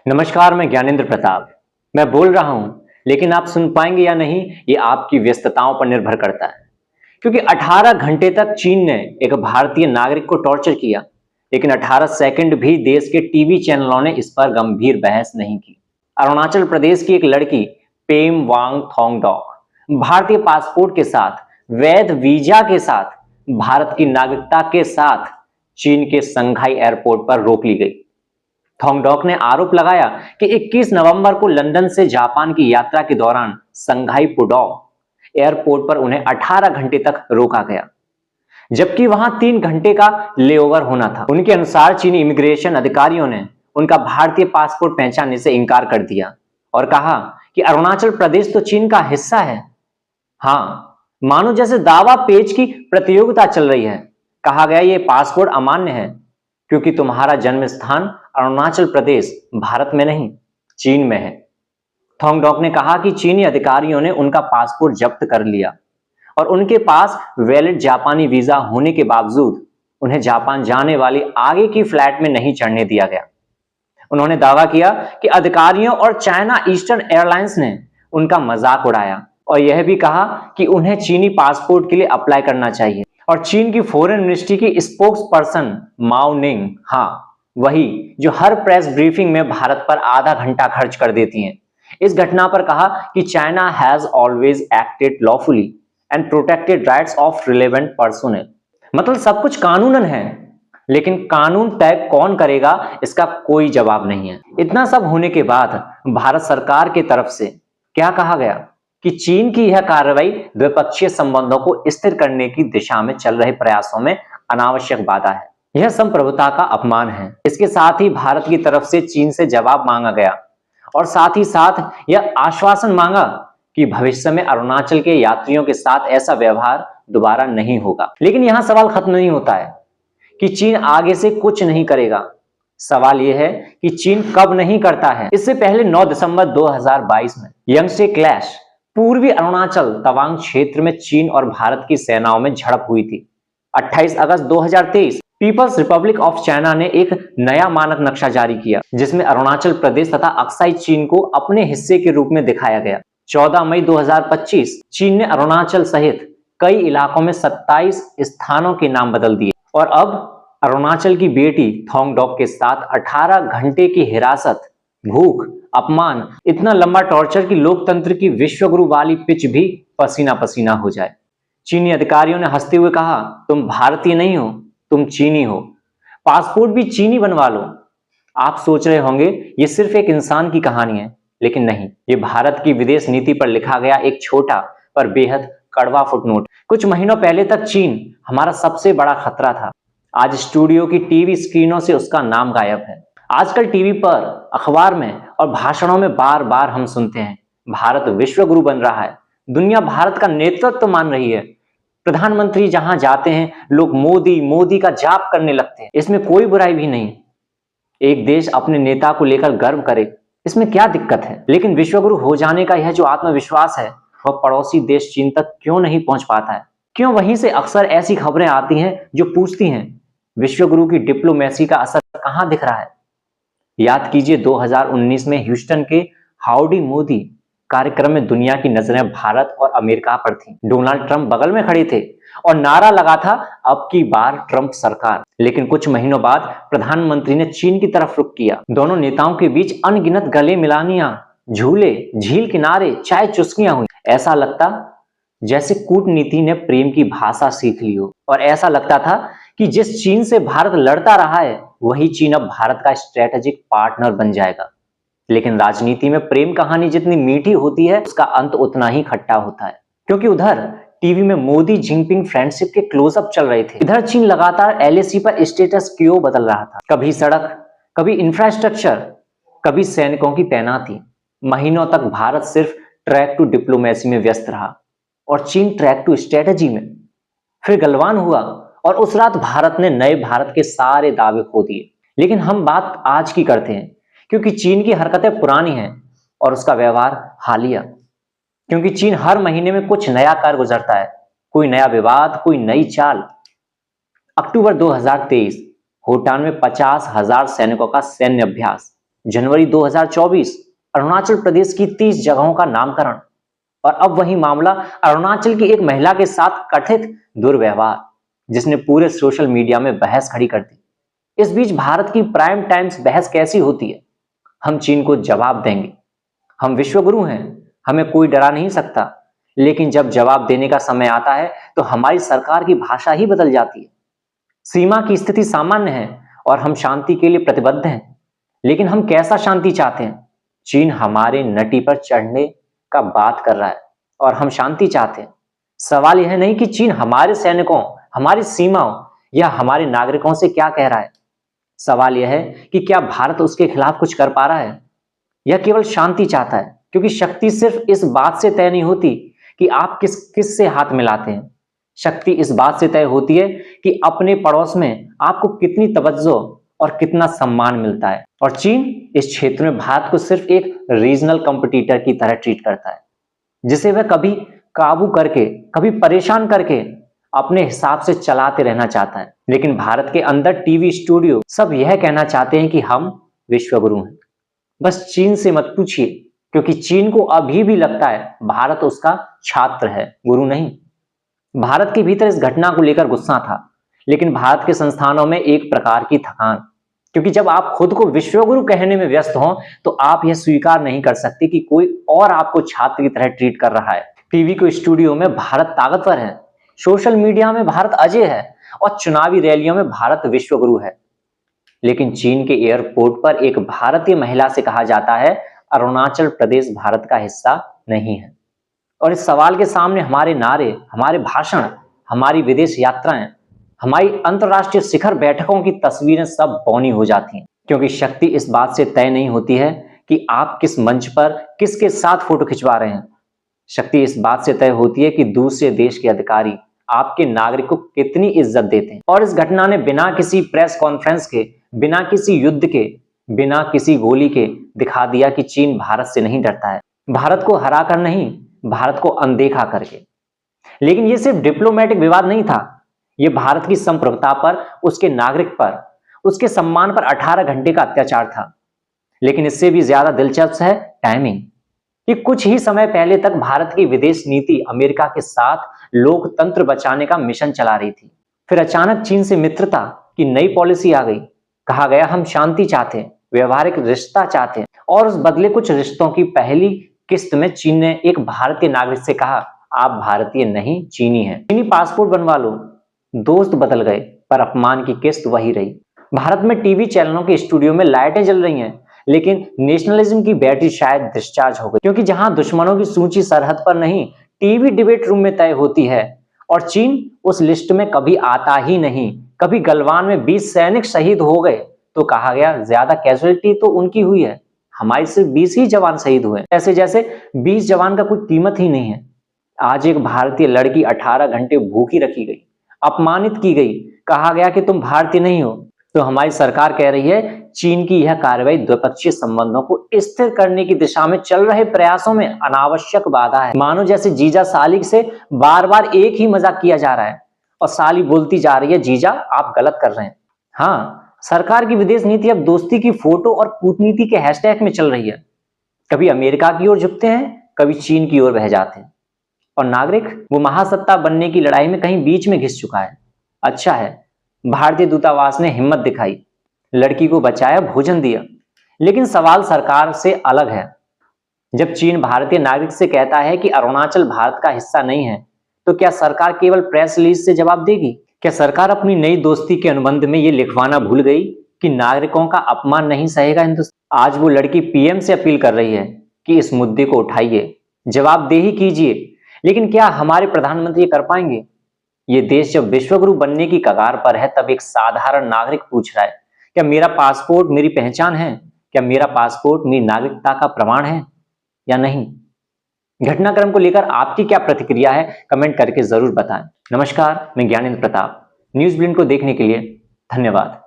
नमस्कार, मैं ज्ञानेंद्र प्रताप। मैं बोल रहा हूं, लेकिन आप सुन पाएंगे या नहीं, ये आपकी व्यस्तताओं पर निर्भर करता है। क्योंकि 18 घंटे तक चीन ने एक भारतीय नागरिक को टॉर्चर किया, लेकिन 18 सेकंड भी देश के टीवी चैनलों ने इस पर गंभीर बहस नहीं की। अरुणाचल प्रदेश की एक लड़की पेम वांग थोंगडॉक भारतीय पासपोर्ट के साथ, वैध वीजा के साथ, भारत की नागरिकता के साथ चीन के संघाई एयरपोर्ट पर रोक ली गई। थोंगडॉक ने आरोप लगाया कि 21 नवंबर को लंदन से जापान की यात्रा के दौरान संघाई पुडोंग एयरपोर्ट पर उन्हें 18 घंटे तक रोका गया, जबकि वहां 3 घंटे का लेओवर होना था। उनके अनुसार चीनी इमिग्रेशन अधिकारियों ने उनका भारतीय पासपोर्ट पहचानने से इनकार कर दिया और कहा कि अरुणाचल प्रदेश तो चीन का हिस्सा है। हाँ, मानो जैसे दावा पेच की प्रतियोगिता चल रही है। कहा गया ये पासपोर्ट अमान्य है क्योंकि तुम्हारा जन्म स्थान अरुणाचल प्रदेश भारत में नहीं, चीन में है। थोंगडॉक ने कहा कि चीनी अधिकारियों ने उनका पासपोर्ट जब्त कर लिया और उनके पास वैलिड जापानी वीजा होने के बावजूद उन्हें जापान जाने वाली आगे की फ्लाइट में नहीं चढ़ने दिया गया। उन्होंने दावा किया कि अधिकारियों और चाइना ईस्टर्न एयरलाइंस ने उनका मजाक उड़ाया और यह भी कहा कि उन्हें चीनी पासपोर्ट के लिए अप्लाई करना चाहिए। और चीन की फॉरेन मिनिस्ट्री की स्पोक्स पर्सन माओ निंग, हाँ वही जो हर प्रेस ब्रीफिंग में भारत पर आधा घंटा खर्च कर देती हैं, इस घटना पर कहा कि China has always acted lawfully and protected rights of relevant personnel. मतलब सब कुछ कानूनन है, लेकिन कानून तय कौन करेगा इसका कोई जवाब नहीं है। इतना सब होने के बाद भारत सरकार की तरफ से क्या कहा गया कि चीन की यह कार्रवाई द्विपक्षीय संबंधों को स्थिर करने की दिशा में चल रहे प्रयासों में अनावश्यक बाधा है। यह संप्रभुता का अपमान है। इसके साथ ही भारत की तरफ से चीन से जवाब मांगा गया और साथ ही साथ यह आश्वासन मांगा कि भविष्य में अरुणाचल के यात्रियों के साथ ऐसा व्यवहार दोबारा नहीं होगा। लेकिन यहां सवाल खत्म नहीं होता है कि चीन आगे से कुछ नहीं करेगा। सवाल यह है कि चीन कब नहीं करता है। इससे पहले 9 दिसंबर 2022 में यंगसे क्लैश पूर्वी अरुणाचल तवांग क्षेत्र में चीन और भारत की सेनाओं में झड़प हुई थी। 28 अगस्त 2023 पीपल्स रिपब्लिक ऑफ चाइना ने एक नया मानक नक्शा जारी किया, जिसमें अरुणाचल प्रदेश तथा अक्साई चीन को अपने हिस्से के रूप में दिखाया गया। 14 मई 2025 चीन ने अरुणाचल सहित कई इलाकों में 27 स्थानों के नाम बदल दिए और अब अरुणाचल की बेटी थोंगडॉक के साथ 18 घंटे की हिरासत, भूख, अपमान, इतना लंबा टॉर्चर कि लोकतंत्र की विश्वगुरु वाली पिच भी पसीना पसीना हो जाए। चीनी अधिकारियों ने हंसते हुए कहा, तुम भारतीय नहीं हो, तुम चीनी हो, पासपोर्ट भी चीनी बनवा लो। आप सोच रहे होंगे ये सिर्फ एक इंसान की कहानी है, लेकिन नहीं, ये भारत की विदेश नीति पर लिखा गया एक छोटा पर बेहद कड़वा फुटनोट। कुछ महीनों पहले तक चीन हमारा सबसे बड़ा खतरा था। आज स्टूडियो की टीवी स्क्रीनों से उसका नाम गायब है। आजकल टीवी पर, अखबार में और भाषणों में बार बार हम सुनते हैं भारत विश्व गुरु बन रहा है, दुनिया भारत का नेतृत्व मान रही है। प्रधानमंत्री जहां जाते हैं लोग मोदी मोदी का जाप करने लगते हैं। इसमें कोई बुराई भी नहीं। एक देश अपने नेता को लेकर गर्व करे, इसमें क्या दिक्कत है। लेकिन विश्वगुरु हो जाने का यह जो आत्मविश्वास है, वह पड़ोसी देश चीन तक क्यों नहीं पहुंच पाता है। क्यों वहीं से अक्सर ऐसी खबरें आती हैं जो पूछती हैं विश्वगुरु की डिप्लोमेसी का असर कहां दिख रहा है। याद कीजिए 2019 में ह्यूस्टन के हाउडी मोदी कार्यक्रम में दुनिया की नजरें भारत और अमेरिका पर थीं। डोनाल्ड ट्रंप बगल में खड़े थे और नारा लगा था, अब की बार ट्रंप सरकार। लेकिन कुछ महीनों बाद प्रधानमंत्री ने चीन की तरफ रुख किया। दोनों नेताओं के बीच अनगिनत गले मिलानियां, झूले, झील किनारे, चाय चुस्कियां हुई। ऐसा लगता जैसे कूटनीति ने प्रेम की भाषा सीख ली हो। और ऐसा लगता था कि जिस चीन से भारत लड़ता रहा है, वही चीन अब भारत का स्ट्रेटेजिक पार्टनर बन जाएगा। लेकिन राजनीति में प्रेम कहानी जितनी मीठी होती है, उसका अंत उतना ही खट्टा होता है। क्योंकि उधर टीवी में मोदी जिनपिंग फ्रेंडशिप के क्लोजअप चल रहे थे, इधर चीन लगातार एलएसी पर स्टेटस क्यों बदल रहा था। कभी सड़क, कभी इंफ्रास्ट्रक्चर, कभी सैनिकों की तैनाती। महीनों तक भारत सिर्फ ट्रैक टू डिप्लोमेसी में व्यस्त रहा और चीन ट्रैक टू स्ट्रेटेजी में। फिर गलवान हुआ और उस रात भारत ने नए भारत के सारे दावे खो दिए। लेकिन हम बात आज की करते हैं क्योंकि चीन की हरकतें पुरानी हैं और उसका व्यवहार हालिया। क्योंकि चीन हर महीने में कुछ नया कर गुजरता है, कोई नया विवाद, कोई नई चाल। अक्टूबर 2023 भूटान में 50,000 सैनिकों का सैन्य अभ्यास। जनवरी 2024 अरुणाचल प्रदेश की 30 जगहों का नामकरण, और अब वही मामला अरुणाचल की एक महिला के साथ कथित दुर्व्यवहार, जिसने पूरे सोशल मीडिया में बहस खड़ी कर दी। इस बीच भारत की प्राइम टाइम्स बहस कैसी होती है? हम चीन को जवाब देंगे, हम विश्वगुरु हैं, हमें कोई डरा नहीं सकता। लेकिन जब जवाब देने का समय आता है तो हमारी सरकार की भाषा ही बदल जाती है। सीमा की स्थिति सामान्य है और हम शांति के लिए प्रतिबद्ध हैं, लेकिन हम कैसा शांति चाहते हैं? चीन हमारे नटी पर चढ़ने का बात कर रहा है और हम शांति चाहते हैं। सवाल यह नहीं कि चीन हमारे सैनिकों, हमारी सीमाओं या हमारे नागरिकों से क्या कह रहा है। सवाल यह है कि क्या भारत उसके खिलाफ कुछ कर पा रहा है या केवल शांति चाहता है? क्योंकि शक्ति सिर्फ इस बात से तय नहीं होती कि आप किस से हाथ मिलाते हैं। शक्ति इस बात से तय होती है कि अपने पड़ोस में आपको कितनी तवज्जो और कितना सम्मान मिलता है। और चीन इस क्षेत्र में भारत को सिर्फ एक रीजनल कंपटीटर की तरह ट्रीट करता है, जिसे वह कभी काबू करके, कभी परेशान करके अपने हिसाब से चलाते रहना चाहता है। लेकिन भारत के अंदर टीवी स्टूडियो सब यह कहना चाहते हैं कि हम विश्वगुरु हैं। बस चीन से मत पूछिए, क्योंकि चीन को अभी भी लगता है भारत उसका छात्र है, गुरु नहीं। भारत के भीतर इस घटना को लेकर गुस्सा था, लेकिन भारत के संस्थानों में एक प्रकार की थकान, क्योंकि जब आप खुद को विश्वगुरु कहने में व्यस्त हों तो आप यह स्वीकार नहीं कर सकते कि कोई और आपको छात्र की तरह ट्रीट कर रहा है। टीवी के स्टूडियो में भारत ताकतवर है, सोशल मीडिया में भारत अजय है और चुनावी रैलियों में भारत विश्वगुरु है। लेकिन चीन के एयरपोर्ट पर एक भारतीय महिला से कहा जाता है अरुणाचल प्रदेश भारत का हिस्सा नहीं है। और इस सवाल के सामने हमारे नारे, हमारे भाषण, हमारी विदेश यात्राएं, हमारी अंतर्राष्ट्रीय शिखर बैठकों की तस्वीरें सब बौनी हो जाती हैं। क्योंकि शक्ति इस बात से तय नहीं होती है कि आप किस मंच पर किसके साथ फोटो खिंचवा रहे हैं। शक्ति इस बात से तय होती है कि दूसरे देश के अधिकारी आपके नागरिक को कितनी इज्जत देते हैं। और इस घटना ने बिना किसी प्रेस कॉन्फ्रेंस के, बिना किसी युद्ध के, बिना किसी गोली के दिखा दिया कि चीन भारत से नहीं डरता है। भारत को हराकर नहीं, भारत को अनदेखा करके। लेकिन यह सिर्फ डिप्लोमेटिक विवाद नहीं था, यह भारत की संप्रभुता पर, उसके नागरिक पर, उसके सम्मान पर 18 घंटे का अत्याचार था। लेकिन इससे भी ज्यादा दिलचस्प है टाइमिंग, कि कुछ ही समय पहले तक भारत की विदेश नीति अमेरिका के साथ लोकतंत्र बचाने का मिशन चला रही थी। फिर अचानक चीन से मित्रता की नई पॉलिसी आ गई। कहा गया हम शांति चाहते हैं, व्यवहारिक रिश्ता चाहते हैं। और उस बदले कुछ रिश्तों की पहली किस्त में चीन ने एक भारतीय नागरिक से कहा आप भारतीय नहीं, चीनी हैं, चीनी पासपोर्ट बनवा लो। दोस्त बदल गए पर अपमान की किस्त वही रही। भारत में टीवी चैनलों के स्टूडियो में लाइटें जल रही हैं, लेकिन नेशनलिज्म की बैटरी शायद डिस्चार्ज हो गई। क्योंकि जहां दुश्मनों की सूची सरहद पर नहीं, टीवी डिबेट रूम में तय होती है। और चीन उस लिस्ट में कभी आता ही नहीं। कभी गलवान में 20 सैनिक शहीद हो गए तो कहा गया ज्यादा कैजुअलिटी तो उनकी हुई है, हमारे सिर्फ 20 ही जवान शहीद हुए। ऐसे जैसे 20 जवान का कोई कीमत ही नहीं है। आज एक भारतीय लड़की 18 घंटे भूखी रखी गई, अपमानित की गई, कहा गया कि तुम भारतीय नहीं हो। तो हमारी सरकार कह रही है चीन की यह कार्रवाई द्विपक्षीय संबंधों को स्थिर करने की दिशा में चल रहे प्रयासों में अनावश्यक बाधा है। मानो जैसे जीजा साली से बार बार एक ही मजाक किया जा रहा है और साली बोलती जा रही है जीजा आप गलत कर रहे हैं। हाँ, सरकार की विदेश नीति अब दोस्ती की फोटो और कूटनीति के हैशटैग में चल रही है। कभी अमेरिका की ओर झुकते हैं, कभी चीन की ओर बह जाते हैं। और नागरिक वो महासत्ता बनने की लड़ाई में कहीं बीच में घिस चुका है। अच्छा है भारतीय दूतावास ने हिम्मत दिखाई, लड़की को बचाया, भोजन दिया। लेकिन सवाल सरकार से अलग है। जब चीन भारतीय नागरिक से कहता है कि अरुणाचल भारत का हिस्सा नहीं है, तो क्या सरकार केवल प्रेस रिलीज से जवाब देगी? क्या सरकार अपनी नई दोस्ती के अनुबंध में ये लिखवाना भूल गई कि नागरिकों का अपमान नहीं सहेगा हिंदुस्तान? आज वो लड़की पीएम से अपील कर रही है कि इस मुद्दे को उठाइए, जवाबदेही कीजिए। लेकिन क्या हमारे प्रधानमंत्री कर पाएंगे? ये देश जब विश्वगुरु बनने की कगार पर है, तब एक साधारण नागरिक पूछ रहा है क्या मेरा पासपोर्ट मेरी पहचान है? क्या मेरा पासपोर्ट मेरी नागरिकता का प्रमाण है या नहीं? घटनाक्रम को लेकर आपकी क्या प्रतिक्रिया है, कमेंट करके जरूर बताएं। नमस्कार, मैं ज्ञानेंद्र प्रताप। न्यूज़ ब्लिंक को देखने के लिए धन्यवाद।